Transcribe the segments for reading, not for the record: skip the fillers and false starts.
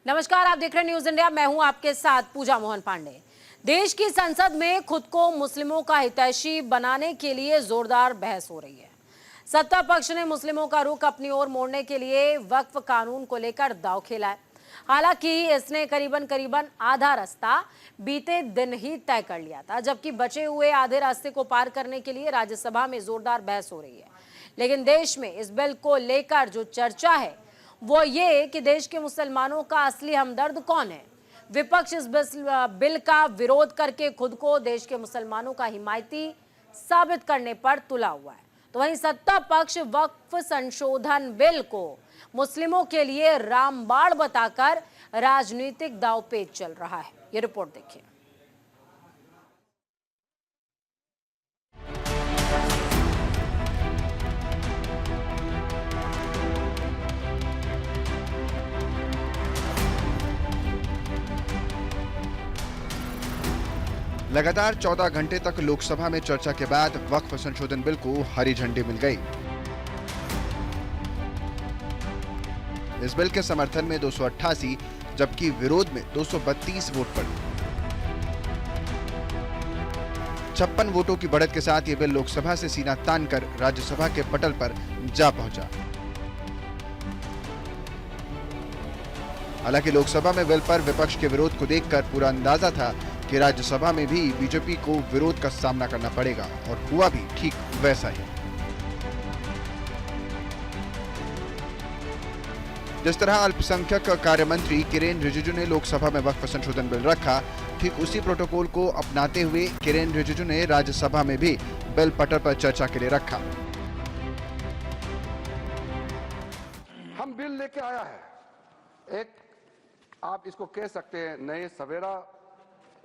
नमस्कार, आप देख रहे हैं न्यूज इंडिया। मैं हूं आपके साथ पूजा मोहन पांडे। देश की संसद में खुद को मुस्लिमों का हितैषी बनाने के लिए जोरदार बहस हो रही है। सत्ता पक्ष ने मुस्लिमों का रुख अपनी ओर मोड़ने के लिए वक्फ कानून को लेकर दांव खेला है। हालांकि इसने करीबन आधा रास्ता बीते दिन ही तय कर लिया था, जबकि बचे हुए आधे रास्ते को पार करने के लिए राज्यसभा में जोरदार बहस हो रही है। लेकिन देश में इस बिल को लेकर जो चर्चा है वो ये कि देश के मुसलमानों का असली हमदर्द कौन है। विपक्ष इस बिल का विरोध करके खुद को देश के मुसलमानों का हिमायती साबित करने पर तुला हुआ है, तो वहीं सत्ता पक्ष वक्फ संशोधन बिल को मुस्लिमों के लिए रामबाण बताकर राजनीतिक दांवपेच चल रहा है। ये रिपोर्ट देखिए। लगातार 14 घंटे तक लोकसभा में चर्चा के बाद वक्फ संशोधन बिल को हरी झंडी मिल गई। इस बिल के समर्थन में 288 जबकि विरोध में 232 वोट पड़े। 56 वोटों की बढ़त के साथ ये बिल लोकसभा से सीना तानकर राज्यसभा के पटल पर जा पहुंचा। हालांकि लोकसभा में बिल पर विपक्ष के विरोध को देखकर पूरा अंदाजा था कि राज्यसभा में भी बीजेपी को विरोध का सामना करना पड़ेगा, और हुआ भी ठीक वैसा ही। जिस तरह अल्पसंख्यक कार्य मंत्री किरेन रिजिजू ने लोकसभा में वक्फ संशोधन बिल रखा, ठीक उसी प्रोटोकॉल को अपनाते हुए किरेन रिजिजू ने राज्यसभा में भी बिल पटल पर चर्चा के लिए रखा। हम बिल लेके आया है, एक आप इसको कह सकते हैं नए सवेरा,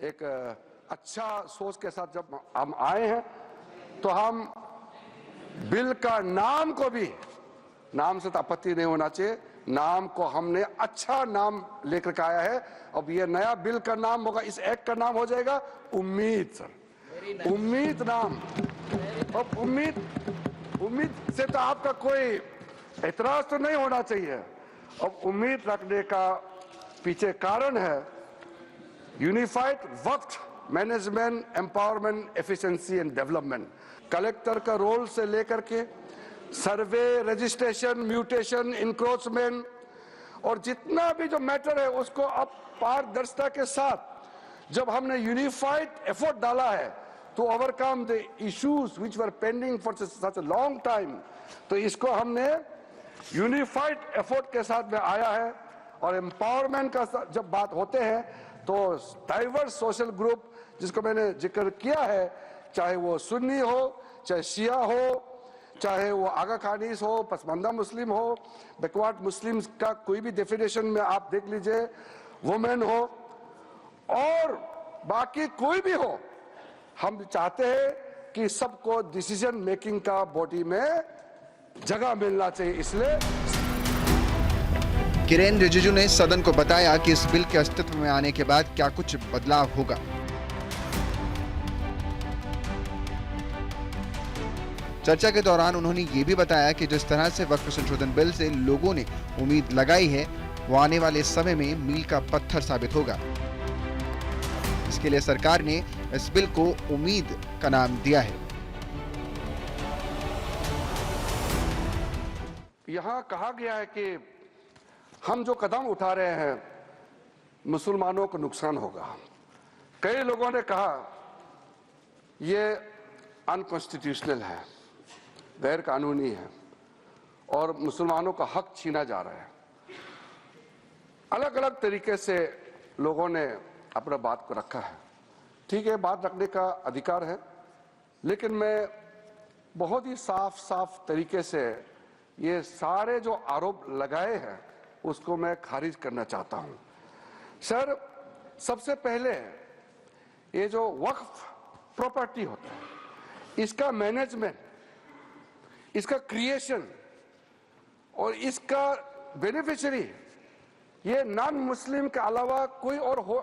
एक अच्छा सोच के साथ जब हम आए हैं, तो हम बिल का नाम को भी, नाम से तो आपत्ति नहीं होना चाहिए, नाम को हमने अच्छा नाम लेकर के आया है। अब ये नया बिल का नाम होगा, इस एक्ट का नाम हो जाएगा उम्मीद। सर उम्मीद नाम। अब उम्मीद से तो आपका कोई एतराज तो नहीं होना चाहिए। अब उम्मीद रखने का पीछे कारण है unified Waqf management empowerment efficiency and development. Collector का रोल से लेकर के सर्वे, रजिस्ट्रेशन, म्यूटेशन, इंक्रोचमेंट और जितना भी जो मैटर है उसको अब पारदर्शिता के साथ जब हमने यूनिफाइड एफर्ट डाला है to overcome the issues which were pending for such a long time, तो इसको हमने यूनिफाइड एफर्ट के साथ में आया है। और एम्पावरमेंट का जब बात होते हैं तो डाइवर्स सोशल ग्रुप जिसको मैंने जिक्र किया है, चाहे वो सुन्नी हो, चाहे शिया हो, चाहे वो आगा खानीस हो, पसमानदा मुस्लिम हो, बैकवर्ड मुस्लिम्स का कोई भी डेफिनेशन में आप देख लीजिए, वुमेन हो और बाकी कोई भी हो, हम चाहते हैं कि सबको डिसीजन मेकिंग का बॉडी में जगह मिलना चाहिए। इसलिए किरेन रिजिजू ने सदन को बताया कि इस बिल के अस्तित्व में आने के बाद क्या कुछ बदलाव होगा। चर्चा के दौरान उन्होंने ये भी बताया कि जिस तरह से वक्फ संशोधन बिल से लोगों ने उम्मीद लगाई है, वो आने वाले समय में मील का पत्थर साबित होगा। इसके लिए सरकार ने इस बिल को उम्मीद का नाम दिया है। यहां कहा गया है कि हम जो कदम उठा रहे हैं मुसलमानों को नुकसान होगा। कई लोगों ने कहा ये अनकॉन्स्टिट्यूशनल है, गैर कानूनी है और मुसलमानों का हक छीना जा रहा है। अलग अलग तरीके से लोगों ने अपना बात को रखा है। ठीक है, बात रखने का अधिकार है, लेकिन मैं बहुत ही साफ तरीके से ये सारे जो आरोप लगाए हैं उसको मैं खारिज करना चाहता हूं। सर, सबसे पहले ये जो वक्फ प्रॉपर्टी होता है, इसका मैनेजमेंट, इसका क्रिएशन और इसका बेनिफिशियरी ये नॉन मुस्लिम के अलावा कोई और हो,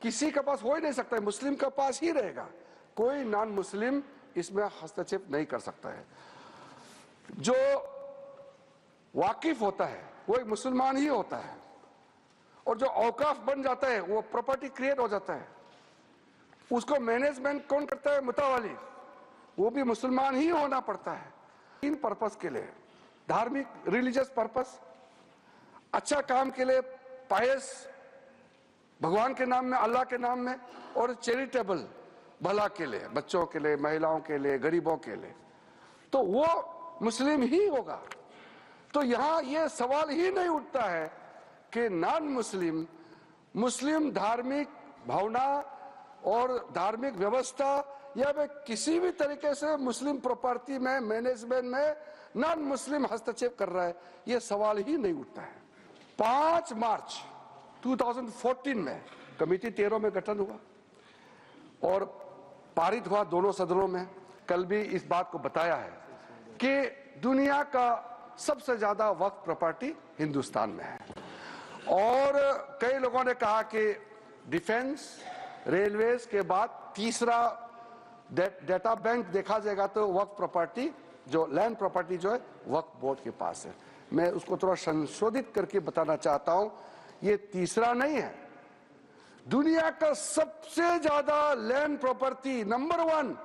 किसी के पास हो ही नहीं सकता है, मुस्लिम के पास ही रहेगा। कोई नॉन मुस्लिम इसमें हस्तक्षेप नहीं कर सकता है। जो वाकिफ होता है वो एक मुसलमान ही होता है और और जो औकाफ बन जाता है वो प्रॉपर्टी क्रिएट हो जाता है, उसको मैनेजमेंट कौन करता है? मुतावाली, वो भी मुसलमान ही होना पड़ता है। 3 पर्पस के लिए, धार्मिक रिलीजियस पर्पस, अच्छा काम के लिए, पायस भगवान के नाम में, अल्लाह के नाम में, और चैरिटेबल भला के लिए, बच्चों के लिए, महिलाओं के लिए, गरीबों के लिए, तो वो मुस्लिम ही होगा। तो यहां ये सवाल ही नहीं उठता है कि नॉन मुस्लिम, मुस्लिम धार्मिक भावना और धार्मिक व्यवस्था या वे किसी भी तरीके से मुस्लिम प्रॉपर्टी में, मैनेजमेंट में नॉन मुस्लिम हस्तक्षेप कर रहा है, ये सवाल ही नहीं उठता है। 5 मार्च 2014 में कमेटी 13 में गठन हुआ और पारित हुआ दोनों सदनों में। कल भी इस बात को बताया है कि दुनिया का सबसे ज्यादा वक्फ प्रॉपर्टी हिंदुस्तान में है, और कई लोगों ने कहा कि डिफेंस, रेलवेज के बाद तीसरा डेटा बैंक देखा जाएगा तो वक्फ प्रॉपर्टी, जो लैंड प्रॉपर्टी जो है वक्फ बोर्ड के पास है। मैं उसको थोड़ा संशोधित करके बताना चाहता हूं, ये तीसरा नहीं है, दुनिया का सबसे ज्यादा लैंड प्रॉपर्टी नंबर 1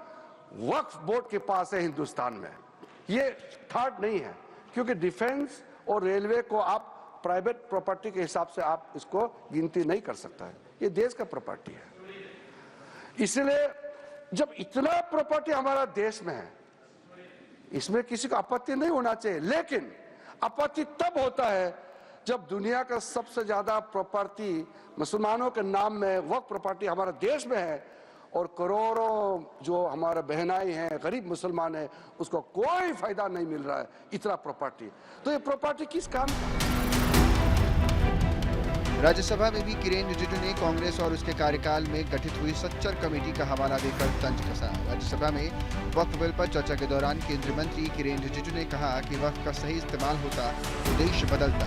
वक्फ बोर्ड के पास है हिंदुस्तान में, ये थर्ड नहीं है, क्योंकि डिफेंस और रेलवे को आप प्राइवेट प्रॉपर्टी के हिसाब से आप इसको गिनती नहीं कर सकता है, ये देश का प्रॉपर्टी है। इसलिए जब इतना प्रॉपर्टी हमारा देश में है, इसमें किसी को आपत्ति नहीं होना चाहिए, लेकिन आपत्ति तब होता है जब दुनिया का सबसे ज्यादा प्रॉपर्टी मुसलमानों के नाम में वक्फ प्रॉपर्टी हमारे देश में है और करोड़ों जो हमारे बहनाई हैं, गरीब मुसलमान हैं, उसको कोई फायदा नहीं मिल रहा है इतना प्रॉपर्टी। तो ये प्रॉपर्टी किस काम का? राज्यसभा में भी किरेन रिजिजू ने कांग्रेस और उसके कार्यकाल में गठित हुई सच्चर कमेटी का हवाला देकर तंज कसा। राज्यसभा में वक्फ बिल पर चर्चा के दौरान केंद्रीय मंत्री किरेन रिजिजू ने कहा कि वक्फ का सही इस्तेमाल होता तो देश बदलता।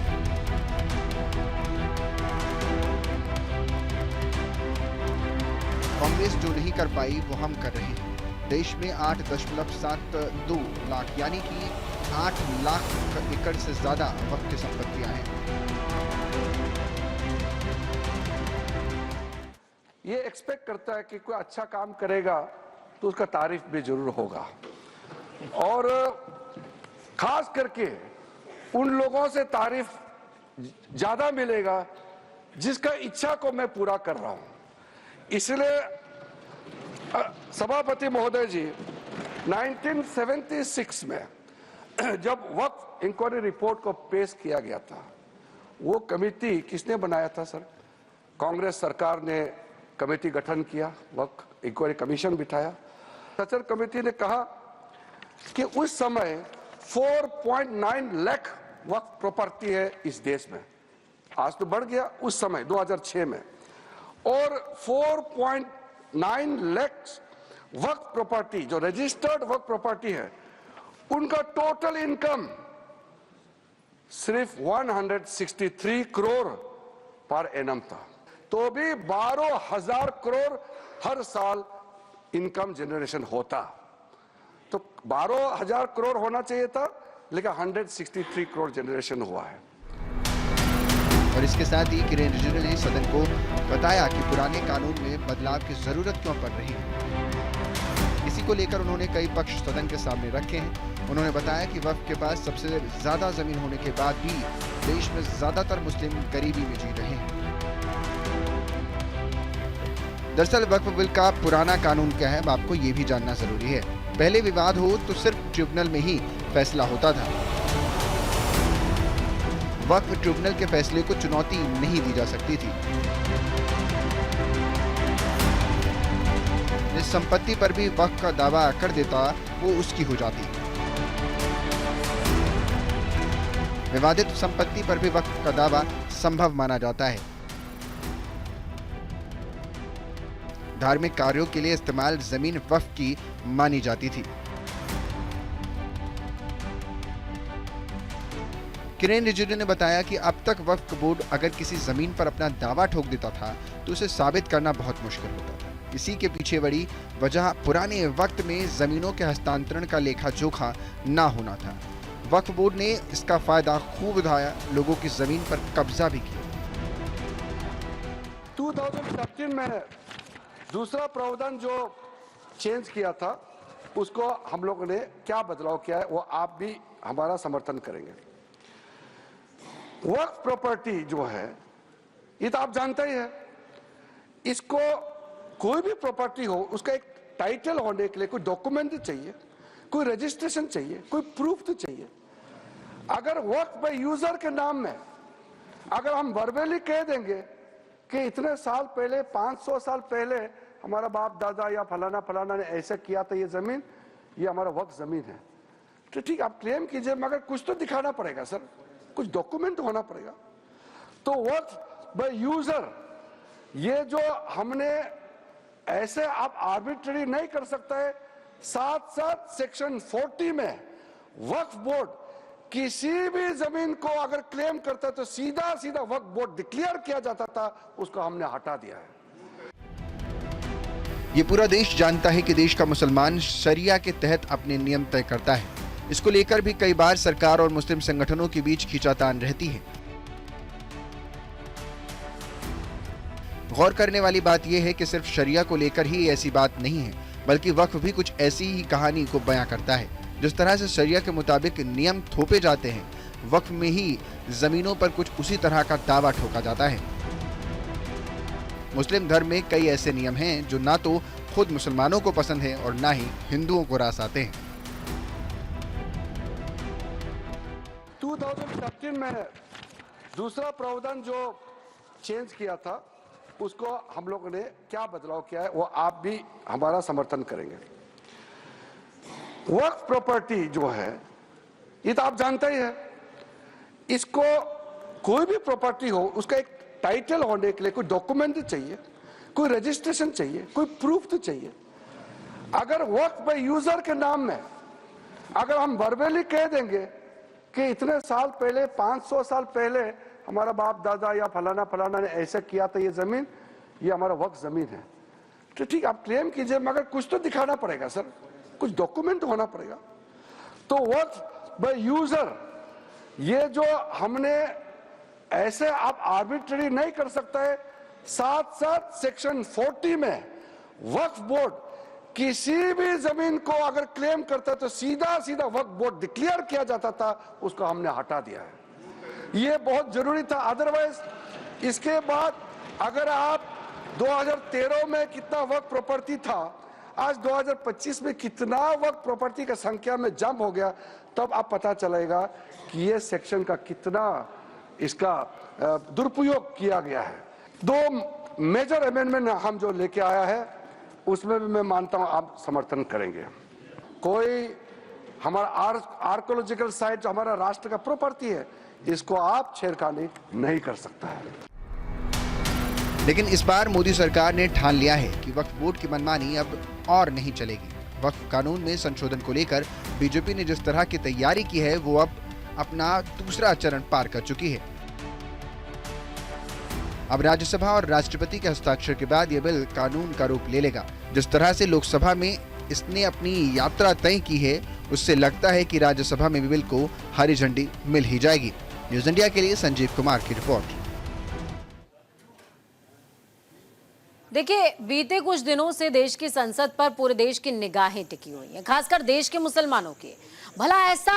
कांग्रेस जो नहीं कर पाई वो हम कर रहे हैं। देश में 8.72 लाख यानी कि 8 लाख एकड़ से ज्यादा वक्फ की संपत्तियां हैं। ये एक्सपेक्ट करता है कि कोई अच्छा काम करेगा तो उसका तारीफ भी जरूर होगा, और खास करके उन लोगों से तारीफ ज्यादा मिलेगा जिसका इच्छा को मैं पूरा कर रहा हूं। इसलिए सभापति महोदय जी, 1976 में जब वक्फ इंक्वायरी रिपोर्ट को पेश किया गया था, वो कमेटी किसने बनाया था सर? कांग्रेस सरकार ने कमेटी गठन किया, वक्फ इंक्वायरी कमीशन बिठाया। सचर कमेटी ने कहा कि उस समय 4.9 लाख वक्फ प्रॉपर्टी है इस देश में, आज तो बढ़ गया, उस समय 2006 में, और 4.9 लाख वक्फ प्रॉपर्टी जो रजिस्टर्ड वक्फ प्रॉपर्टी है, उनका टोटल इनकम सिर्फ 163 करोड़ पर एनम था, तो भी 12,000 करोड़ हर साल इनकम जनरेशन होता। तो 12,000 करोड़ होना चाहिए था, लेकिन 163 करोड़ जनरेशन हुआ है। और इसके साथ ही किरेन रिजिजू ने सदन को बताया कि पुराने कानून में बदलाव की जरूरत क्यों पड़ रही है। इसी को लेकर उन्होंने कई पक्ष सदन के सामने रखे हैं। उन्होंने बताया कि वक्फ के पास सबसे ज्यादा जमीन होने के बाद भी देश में ज्यादातर मुस्लिम गरीबी में जी रहे हैं। दरअसल वक्फ बिल का पुराना कानून क्या है, आपको ये भी जानना जरूरी है। पहले विवाद हो तो सिर्फ ट्रिब्यूनल में ही फैसला होता था। वक्फ ट्रिब्यूनल के फैसले को चुनौती नहीं दी जा सकती थी। जिस संपत्ति पर भी वक्फ का दावा कर देता वो उसकी हो जाती। विवादित संपत्ति पर भी वक्फ का दावा संभव माना जाता है। धार्मिक कार्यों के लिए इस्तेमाल जमीन वक्फ की मानी जाती थी। किरेन रिजिजू ने बताया कि अब तक वक्फ बोर्ड अगर किसी जमीन पर अपना दावा ठोक देता था तो उसे साबित करना बहुत मुश्किल होता था। इसी के पीछे बड़ी वजह पुराने वक्त में जमीनों के हस्तांतरण का लेखा जोखा ना होना था। वक्फ बोर्ड ने इसका फायदा खूब उठाया, लोगों की जमीन पर कब्जा भी किया। 2013 में दूसरा प्रावधान जो चेंज किया था उसको हम लोगों ने क्या बदलाव किया है वो आप भी हमारा समर्थन करेंगे। वक्फ प्रॉपर्टी जो है ये तो आप जानते ही है, इसको कोई भी प्रॉपर्टी हो उसका एक टाइटल होने के लिए कोई डॉक्यूमेंट चाहिए, कोई रजिस्ट्रेशन चाहिए, कोई प्रूफ तो चाहिए। अगर वक्फ बाय यूजर के नाम में अगर हम वर्बली कह देंगे कि इतने साल पहले 500 साल पहले हमारा बाप दादा या फलाना फलाना ने ऐसे किया था, ये जमीन ये हमारा वक्फ जमीन है, तो ठीक आप क्लेम कीजिए, मगर कुछ तो दिखाना पड़ेगा सर, कुछ डॉक्यूमेंट होना पड़ेगा। तो वक्फ बाय यूजर ये जो हमने ऐसे आप आर्बिट्ररी नहीं कर सकता है। साथ साथ सेक्शन 40 में वक्फ बोर्ड किसी भी जमीन को अगर क्लेम करता है तो सीधा सीधा वक्फ बोर्ड डिक्लेयर किया जाता था, उसको हमने हटा दिया है। ये पूरा देश जानता है कि देश का मुसलमान शरिया के तहत अपने नियम तय करता है। इसको लेकर भी कई बार सरकार और मुस्लिम संगठनों के बीच खींचातान रहती है। गौर करने वाली बात यह है कि सिर्फ शरिया को लेकर ही ऐसी बात नहीं है, बल्कि वक्फ भी कुछ ऐसी ही कहानी को बयां करता है। जिस तरह से शरिया के मुताबिक नियम थोपे जाते हैं, वक्फ में ही जमीनों पर कुछ उसी तरह का दावा ठोका जाता है। मुस्लिम धर्म में कई ऐसे नियम हैं जो ना तो खुद मुसलमानों को पसंद है और ना ही हिंदुओं को रास आते हैं। 2013 में दूसरा प्रावधान जो चेंज किया था उसको हम लोगों ने क्या बदलाव किया है वो आप भी हमारा समर्थन करेंगे। वक्फ प्रॉपर्टी जो है ये तो आप जानते ही है, इसको कोई भी प्रॉपर्टी हो उसका एक टाइटल होने के लिए कोई डॉक्यूमेंट चाहिए, कोई रजिस्ट्रेशन चाहिए, कोई प्रूफ तो चाहिए। अगर वक्फ बाय यूजर के नाम में अगर हम वर्बली कह देंगे कि इतने साल पहले 500 साल पहले हमारा बाप दादा या फलाना फलाना ने ऐसे किया था, ये जमीन ये हमारा वक्फ जमीन है, तो ठीक आप क्लेम कीजिए, मगर कुछ तो दिखाना पड़ेगा सर, कुछ डॉक्यूमेंट होना पड़ेगा। तो वक्फ बाय यूजर ये जो हमने ऐसे आप आर्बिट्ररी नहीं कर सकता है। साथ साथ सेक्शन 40 में वक्फ बोर्ड किसी भी जमीन को अगर क्लेम करता है तो सीधा सीधा वक्फ बोर्ड डिक्लेयर किया जाता था, उसको हमने हटा दिया है। ये बहुत जरूरी था। अदरवाइज इसके बाद अगर आप 2013 में कितना वक्फ प्रॉपर्टी था, आज 2025 में कितना वक्फ प्रॉपर्टी का संख्या में जंप हो गया, तब आप पता चलेगा कि ये सेक्शन का कितना इसका दुरुपयोग किया गया है। 2 मेजर अमेंडमेंट हम जो लेके आया है उसमें भी मैं मानता हूं आप समर्थन करेंगे। कोई हमारा आर्कोलॉजिकल साइट जो हमारा राष्ट्र का प्रॉपर्टी है, इसको आप छेड़खानी नहीं कर सकता है। लेकिन इस बार मोदी सरकार ने ठान लिया है कि वक्फ बोर्ड की मनमानी अब और नहीं चलेगी। वक्फ कानून में संशोधन को लेकर बीजेपी ने जिस तरह की तैयारी की है वो अब अपना दूसरा चरण पार कर चुकी है। अब राज्यसभा और राष्ट्रपति के हस्ताक्षर के बाद यह बिल कानून का रूप ले लेगा। जिस तरह से लोकसभा में इसने अपनी यात्रा तय की है, उससे लगता है कि राज्यसभा में भी बिल को हरी झंडी मिल ही जाएगी। न्यूज़ इंडिया के लिए संजीव कुमार की रिपोर्ट। देखिए, बीते कुछ दिनों से देश की संसद पर पूरे देश की निगाहें टिकी हुई हैं, खासकर देश के मुसलमानों की। भला ऐसा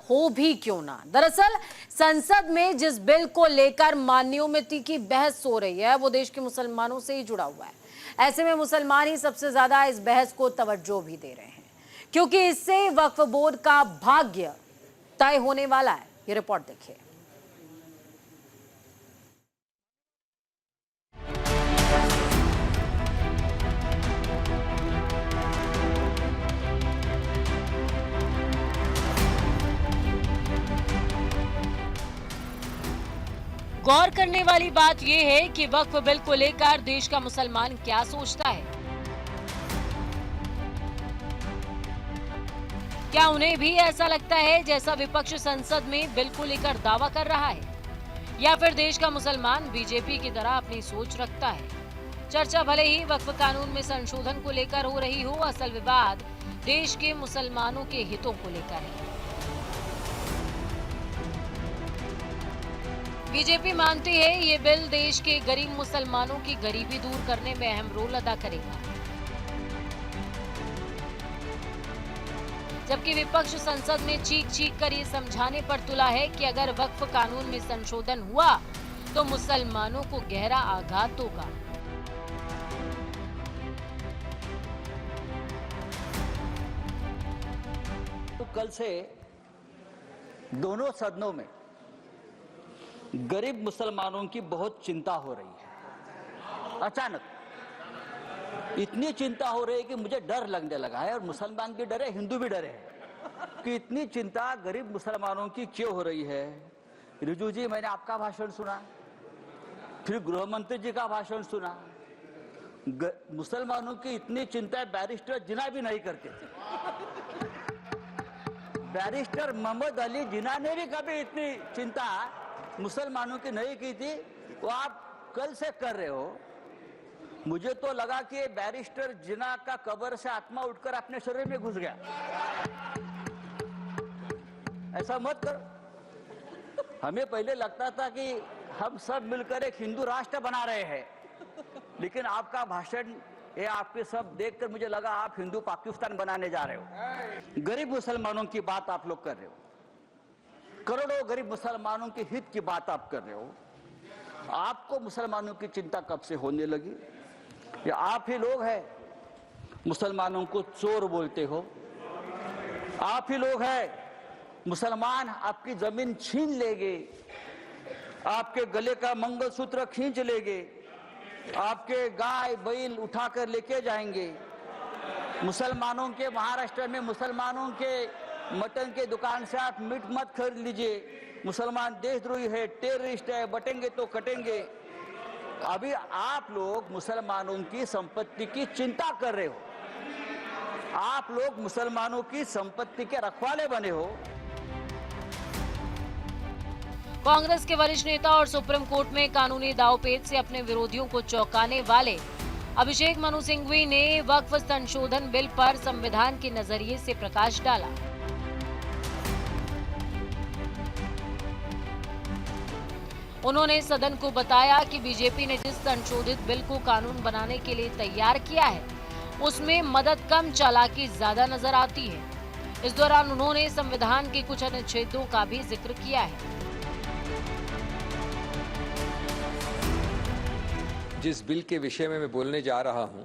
हो भी क्यों ना। दरअसल संसद में जिस बिल को लेकर मान्यों में तीखी बहस हो रही है वो देश के मुसलमानों से ही जुड़ा हुआ है। ऐसे में मुसलमान ही सबसे ज्यादा इस बहस को तवज्जो भी दे रहे हैं, क्योंकि इससे वक्फ बोर्ड का भाग्य तय होने वाला है। ये रिपोर्ट देखिए। गौर करने वाली बात यह है कि वक्फ बिल को लेकर देश का मुसलमान क्या सोचता है। क्या उन्हें भी ऐसा लगता है जैसा विपक्ष संसद में बिल को लेकर दावा कर रहा है, या फिर देश का मुसलमान बीजेपी की तरह अपनी सोच रखता है। चर्चा भले ही वक्फ कानून में संशोधन को लेकर हो रही हो, असल विवाद देश के मुसलमानों के हितों को लेकर है। बीजेपी मानती है ये बिल देश के गरीब मुसलमानों की गरीबी दूर करने में अहम रोल अदा करेगा, जबकि विपक्ष संसद में चीख कर ये समझाने पर तुला है कि अगर वक्फ कानून में संशोधन हुआ तो मुसलमानों को गहरा आघात होगा। तो कल से दोनों सदनों में गरीब मुसलमानों की बहुत चिंता हो रही है। अचानक इतनी चिंता हो रही है कि मुझे डर लगने लगा है, और मुसलमान भी डरे, हिंदू भी डरे हैं कि इतनी चिंता गरीब मुसलमानों की क्यों हो रही है। रिजू जी, मैंने आपका भाषण सुना, फिर गृह मंत्री जी का भाषण सुना। मुसलमानों की इतनी चिंता बैरिस्टर जिना भी नहीं करते थे। बैरिस्टर मोहम्मद अली जिना ने भी कभी इतनी चिंता मुसलमानों की नहीं की थी, वो आप कल से कर रहे हो। मुझे तो लगा कि बैरिस्टर जिना का कब्र से आत्मा उठकर अपने शरीर में घुस गया। ऐसा मत करो। हमें पहले लगता था कि हम सब मिलकर एक हिंदू राष्ट्र बना रहे हैं, लेकिन आपका भाषण, ये आपके सब देखकर मुझे लगा आप हिंदू पाकिस्तान बनाने जा रहे हो। गरीब मुसलमानों की बात आप लोग कर रहे हो, करोड़ों गरीब मुसलमानों के हित की बात आप कर रहे हो। आपको मुसलमानों की चिंता कब से होने लगी? या आप ही लोग हैं मुसलमानों को चोर बोलते हो? आप ही लोग हैं मुसलमान आपकी जमीन छीन लेंगे, आपके गले का मंगलसूत्र खींच लेंगे, आपके गाय बैल उठाकर लेके जाएंगे। मुसलमानों के महाराष्ट्र में मुसलमानों के मटन के दुकान से आप मीट मत खरीद लीजिए, मुसलमान देशद्रोही है, टेररिस्ट है, बटेंगे तो कटेंगे। अभी आप लोग मुसलमानों की संपत्ति की चिंता कर रहे हो। आप लोग मुसलमानों की संपत्ति के रखवाले बने हो। कांग्रेस के वरिष्ठ नेता और सुप्रीम कोर्ट में कानूनी दांवपेच से अपने विरोधियों को चौंकाने वाले अभिषेक मनु सिंघवी ने वक्फ संशोधन बिल पर संविधान के नजरिए से प्रकाश डाला। उन्होंने सदन को बताया कि बीजेपी ने जिस संशोधित बिल को कानून बनाने के लिए तैयार किया है, उसमें मदद कम चालाकी ज्यादा नजर आती है। इस दौरान उन्होंने संविधान के कुछ अनुच्छेदों का भी जिक्र किया है। जिस बिल के विषय में मैं बोलने जा रहा हूं,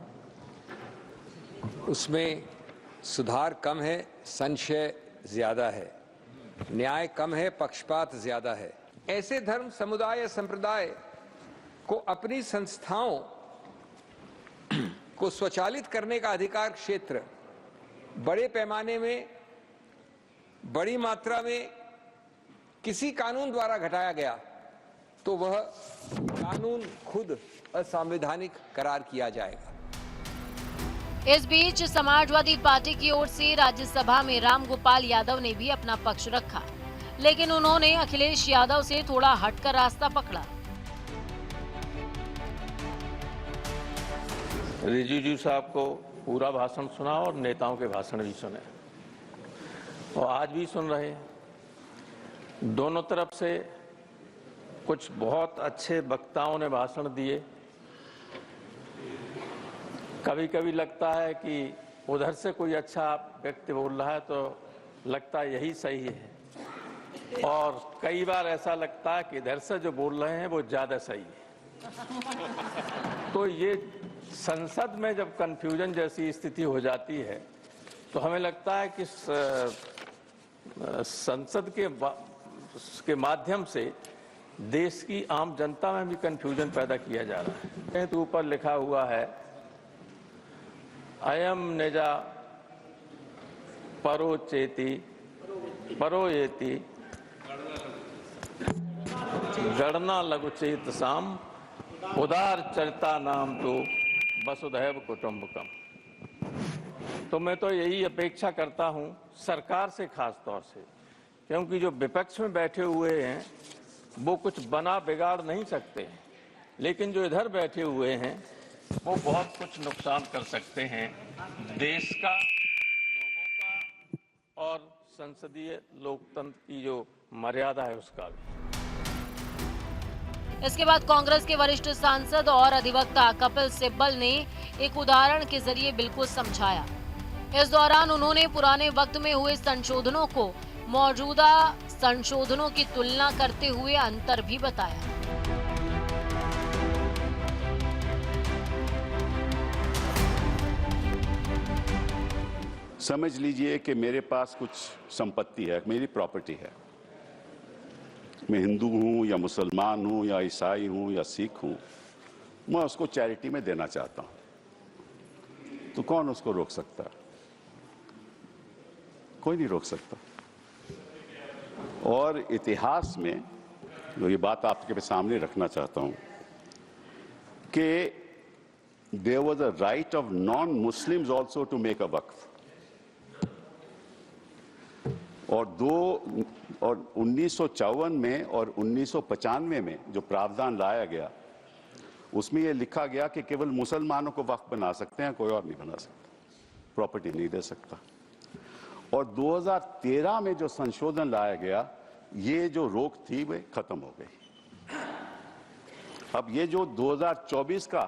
उसमें सुधार कम है, संशय ज्यादा है, न्याय कम है, पक्षपात ज्यादा है। ऐसे धर्म, समुदाय या संप्रदाय को अपनी संस्थाओं को स्वचालित करने का अधिकार क्षेत्र बड़े पैमाने में, बड़ी मात्रा में किसी कानून द्वारा घटाया गया तो वह कानून खुद असंवैधानिक करार किया जाएगा। इस बीच समाजवादी पार्टी की ओर से राज्यसभा में रामगोपाल यादव ने भी अपना पक्ष रखा, लेकिन उन्होंने अखिलेश यादव से थोड़ा हटकर रास्ता पकड़ा। रिजिजू साहब को पूरा भाषण सुना और नेताओं के भाषण भी सुने, और आज भी सुन रहे हैं। दोनों तरफ से कुछ बहुत अच्छे वक्ताओं ने भाषण दिए। कभी कभी लगता है कि उधर से कोई अच्छा व्यक्ति बोल रहा है तो लगता है यही सही है, और कई बार ऐसा लगता है कि इधर से जो बोल रहे हैं वो ज्यादा सही है। तो ये संसद में जब कंफ्यूजन जैसी स्थिति हो जाती है तो हमें लगता है कि संसद के माध्यम से देश की आम जनता में भी कंफ्यूजन पैदा किया जा रहा है। तो ऊपर लिखा हुआ है, अयम निजा परोचेति परोयेति गणना लघुचेत साम उदार चरिता नाम तो वसुधैव कुटुंबकम। तो मैं तो यही अपेक्षा करता हूं सरकार से, खास तौर से, क्योंकि जो विपक्ष में बैठे हुए हैं वो कुछ बना बिगाड़ नहीं सकते, लेकिन जो इधर बैठे हुए हैं वो बहुत कुछ नुकसान कर सकते हैं देश का, लोगों का और संसदीय लोकतंत्र की जो मर्यादा है उसका भी। इसके बाद कांग्रेस के वरिष्ठ सांसद और अधिवक्ता कपिल सिब्बल ने एक उदाहरण के जरिए बिल को समझाया। इस दौरान उन्होंने पुराने वक्त में हुए संशोधनों को मौजूदा संशोधनों की तुलना करते हुए अंतर भी बताया। समझ लीजिए कि मेरे पास कुछ संपत्ति है, मेरी प्रॉपर्टी है। मैं हिंदू हूं या मुसलमान हूं या ईसाई हूं या सिख हूं, मैं उसको चैरिटी में देना चाहता हूं, तो कौन उसको रोक सकता है? कोई नहीं रोक सकता। और इतिहास में तो ये बात आपके सामने रखना चाहता हूं कि there was a right of non Muslims also to make a Waqf. और 1954 में और 1995 में जो प्रावधान लाया गया, उसमें यह लिखा गया कि केवल मुसलमानों को वक्फ बना सकते हैं, कोई और नहीं बना सकता, प्रॉपर्टी नहीं दे सकता। और 2013 में जो संशोधन लाया गया, ये जो रोक थी वे खत्म हो गई। अब ये जो 2024 का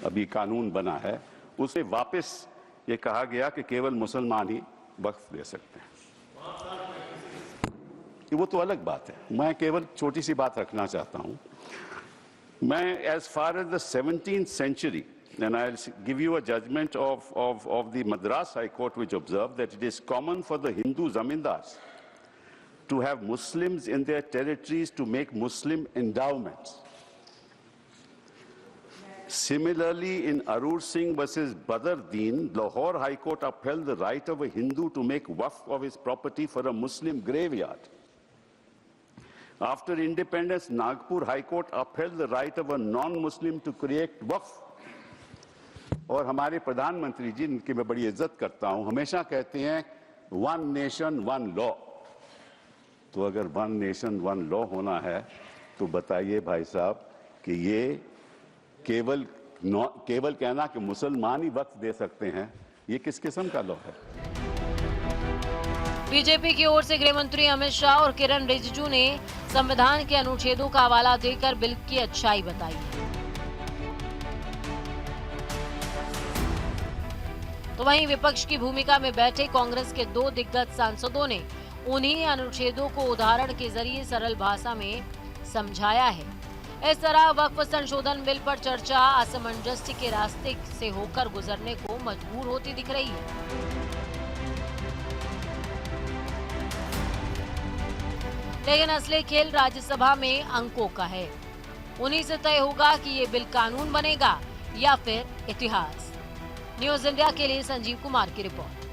अभी कानून बना है, उसे वापस ये कहा गया कि केवल मुसलमान ही वक्फ दे सकते हैं। वो तो अलग बात है। मैं केवल छोटी सी बात रखना चाहता हूं। मैं as far as the 17th century, and I'll give you a judgment of the Madras High Court, which observed that it is common for the Hindu zamindars to have Muslims in their territories to make Muslim endowments. Similarly, in Arur Singh versus Badr Deen, Lahore High Court upheld the right of a Hindu to make waqf of his property for a Muslim graveyard. After independence, Nagpur High Court upheld the right of a non-Muslim to create waqf. और हमारे प्रधानमंत्री जी, इनकी मैं बड़ी इज्जत करता हूं, हमेशा कहते हैं वन नेशन वन लॉ। तो अगर वन नेशन वन लॉ होना है, तो बताइए भाई साहब कि ये केवल कहना कि मुसलमान ही वक्फ दे सकते हैं, ये किस किस्म का लॉ है? बीजेपी की ओर से गृह मंत्री अमित शाह और किरण रिजिजू ने संविधान के अनुच्छेदों का हवाला देकर बिल की अच्छाई बताई। तो वहीं विपक्ष की भूमिका में बैठे कांग्रेस के 2 दिग्गज सांसदों ने उन्हीं अनुच्छेदों को उदाहरण के जरिए सरल भाषा में समझाया है। इस तरह वक्फ संशोधन बिल पर चर्चा असमंजस्य के रास्ते से होकर गुजरने को मजबूर होती दिख रही है। लेकिन असली खेल राज्यसभा में अंकों का है। उन्हीं से तय होगा कि ये बिल कानून बनेगा या फिर इतिहास। न्यूज़ इंडिया के लिए संजीव कुमार की रिपोर्ट।